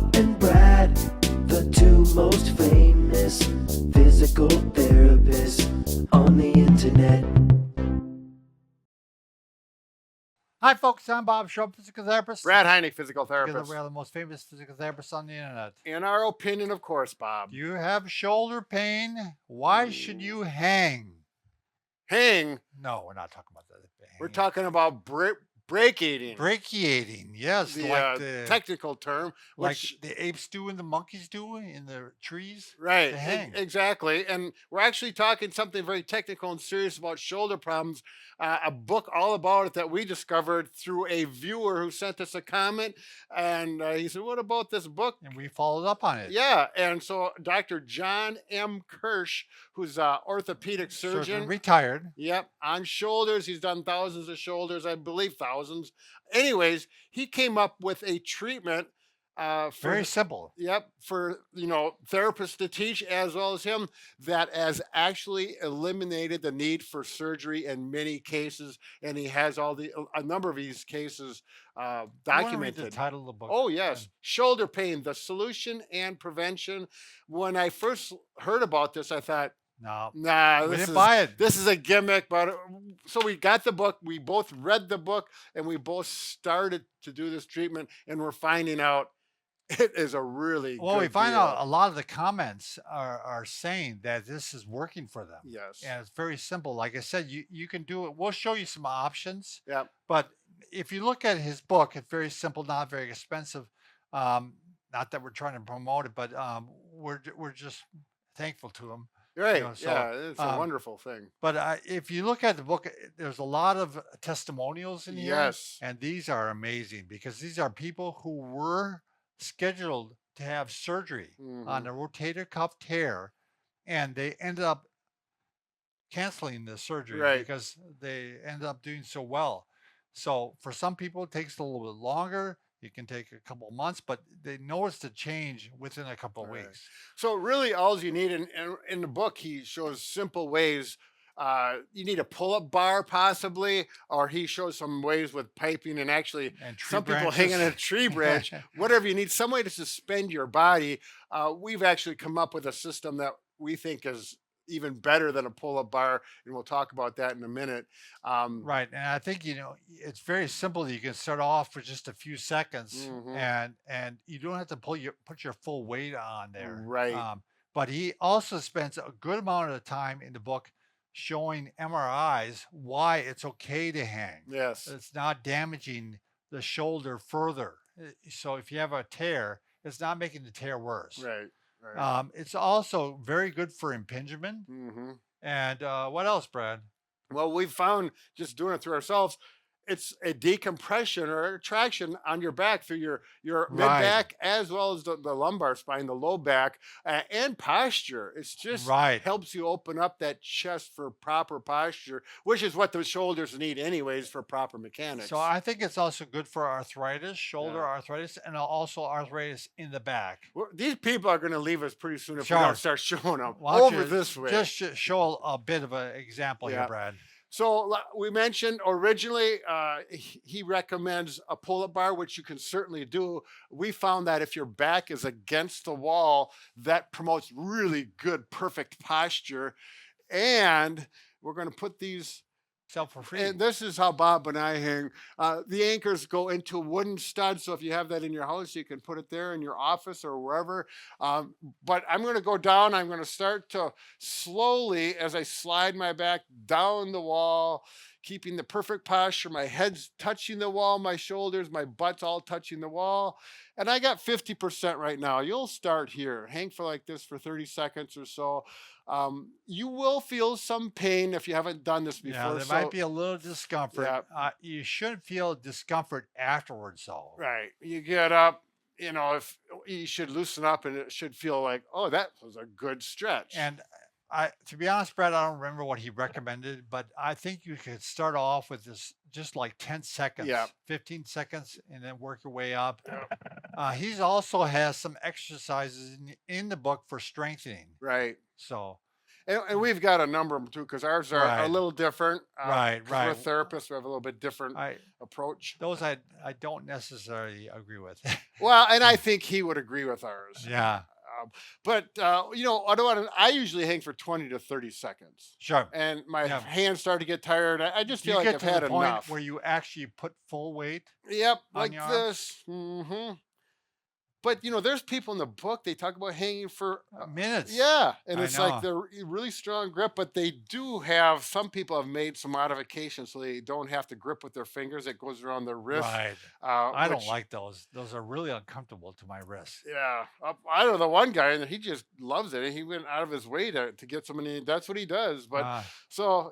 Bob and Brad, the two most famous physical therapists on the internet. Hi, folks. I'm Bob Schrupp, physical therapist. Brad Heineck, physical Together, therapist. we are the most famous physical therapists on the internet. In our opinion, of course, Bob. Do you have shoulder pain? Why should you hang? Hang? No, we're not talking about that. We're talking about brachiating. Brachiating, yes. The like the technical term. like the apes do and the monkeys do in the trees. Right, They hang. exactly. And we're actually talking something very technical and serious about shoulder problems. A book all about it that we discovered through a viewer who sent us a comment. And he said, what about this book? And we followed up on it. Yeah. And so Dr. John M. Kirsch, who's an orthopedic surgeon. Retired. Yep, on shoulders. He's done thousands of shoulders, I believe thousands. Anyways, he came up with a treatment Very simple. Yep, for therapists to teach as well as him, that has actually eliminated the need for surgery in many cases, and he has a number of these cases You wanna read documented. the title of the book? Oh yes, shoulder pain: the solution and prevention. When I first heard about this, I thought, No. nah, We didn't buy it. this is a gimmick. But so we got the book, we both read the book, and we both started to do this treatment, and we're finding out it is a really Well, we good find deal. out a lot of the comments are saying that this is working for them. Yes. And it's very simple. Like I said, you can do it. We'll show you some options. Yep. But if you look at his book, it's very simple, not very expensive. Not that we're trying to promote it, but we're just thankful to him. Right. So, Yeah, it's a wonderful thing. But if you look at the book, there's a lot of testimonials in here. Yes. And these are amazing because these are people who were scheduled to have surgery on Mhm. a rotator cuff tear, and they ended up canceling the surgery Right. because they ended up doing so well. So for some people, it takes a little bit longer. It can take a couple of months, but they notice the change within a couple of Right. weeks. So really, all you need in the book, he shows simple ways. You need a pull-up bar, possibly, or he shows some ways with piping and actually And tree some people hanging branches. a tree branch. Whatever you need, some way to suspend your body. We've actually come up with a system that we think is even better than a pull-up bar, and we'll talk about that in a minute. Right. And I think, it's very simple. You can start off for just a few seconds Mhm. and you don't have to put your full weight on there. Right. But he also spends a good amount of time in the book showing MRIs why it's okay to hang. Yes. It's not damaging the shoulder further. So if you have a tear, it's not making the tear worse. Right. Right. It's also very good for impingement. hmm And what else, Brad? Well, we've found just doing it through ourselves, it's a decompression or a traction on your back through your mid Right. back as well as the lumbar spine, the low back, and posture. It's just Right. helps you open up that chest for proper posture, which is what the shoulders need anyways for proper mechanics. So I think it's also good for arthritis, shoulder Yeah. arthritis, and also arthritis in the back. These people are going to leave us pretty soon if we Sure. don't start showing them Why don't over you this way. Just show a bit of an example here, Yeah. Brad. So we mentioned originally he recommends a pull-up bar, which you can certainly do. We found that if your back is against the wall, that promotes really good, perfect posture. And we're going to put these, Sell for free. and this is how Bob and I hang. The anchors go into wooden studs. So if you have that in your house, you can put it there in your office or wherever. But I'm going to go down. I'm going to start to slowly, as I slide my back down the wall, keeping the perfect posture. My head's touching the wall, my shoulders, my butt's all touching the wall. And I got 50% right now. You'll start here. Hang for like this for 30 seconds or so. You will feel some pain if you haven't done this before. Yeah, there might be a little discomfort. Yeah. You shouldn't feel discomfort afterwards, though. Right. You get up, if you should loosen up and it should feel like, oh, that was a good stretch. And to be honest, Brad, I don't remember what he recommended, but I think you could start off with this just like 10 seconds, Yeah. 15 seconds, and then work your way up. He's also has some exercises in the book for strengthening. Right. So And we've got a number of them too, because ours are a Right. little different. Right, 'Cause we're right. therapists. We have a little bit different I approach. those I don't necessarily agree with. Well, and I think he would agree with ours. Yeah, But I usually hang for 20 to 30 seconds, sure. and my Yeah. hands start to get tired. I just Do you feel like get I've to the had point enough. where you actually put full weight Yep, on like your arms? this. But there's people in the book, they talk about hanging for Minutes? yeah, and I it's like know. the really strong grip, but they do have some people have made some modifications so they don't have to grip with their fingers. It goes around their wrist. Right. I don't Which, like those. Those are really uncomfortable to my wrist. yeah, I know the one guy, and he just loves it. And he went out of his way to get somebody. That's what he does. But Uh, so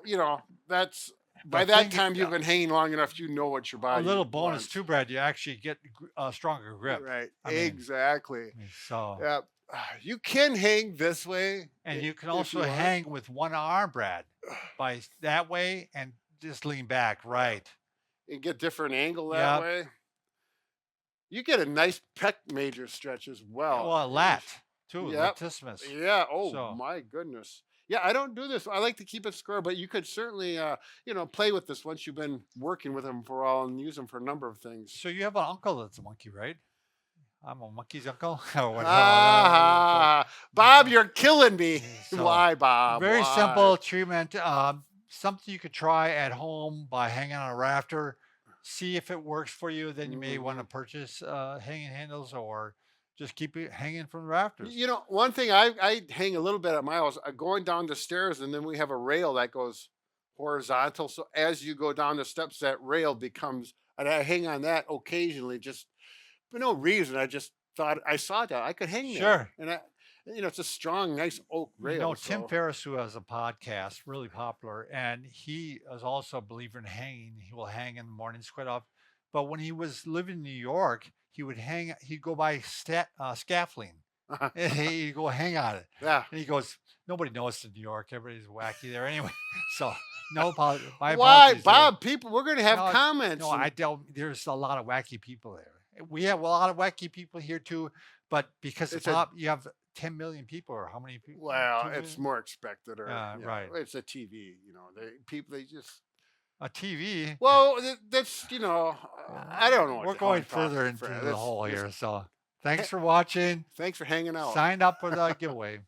that's by the that thing, time you've been hanging long enough. You know what your a body. little bonus wants. too, Brad. You actually get a stronger grip. Right. I mean, Exactly. So, Yeah. You can hang this way. and you can if also you want. hang with one arm, Brad, by that way and just lean back. Right. And get different angle Yep. that way. You get a nice pec major stretch as well. Well, lat too. Yep. Latissimus. Yeah. Oh So- my goodness. Yeah, I don't do this. I like to keep it square, but you could certainly, play with this once you've been working with them for a while and use them for a number of things. So you have an uncle that's a monkey, right? I'm a monkey's uncle. Or whatever. Bob, you're killing me. So, Why, Bob? Very Why? simple treatment. Something you could try at home by hanging on a rafter. See if it works for you. Then you may want to purchase hanging handles or just keep it hanging from the rafters. One thing I hang a little bit at my house, going down the stairs, and then we have a rail that goes horizontal. So as you go down the steps, that rail becomes, and I hang on that occasionally, just for no reason. I just thought I saw that I could hang Sure. there, and it's a strong, nice oak rail. Tim so- Ferriss, who has a podcast, really popular, and he is also a believer in hanging. He will hang in the mornings quite often. But when he was living in New York, he would hang. He'd go by scaffolding. And he'd go hang on it. Yeah. And he goes, nobody knows in New York. Everybody's wacky there anyway. So no apology. My Why, apologies there. Bob? People, we're going to have No, comments. No, I don't. There's a lot of wacky people there. We have a lot of wacky people here too, but because It's you have 10 million people, or how many people? Well, 2 it's million? more expected, or right. It's a TV. They just. A TV. Well, that's I don't know. We're going further into the hole here. So thanks for watching. Thanks for hanging out. Sign up for the giveaway.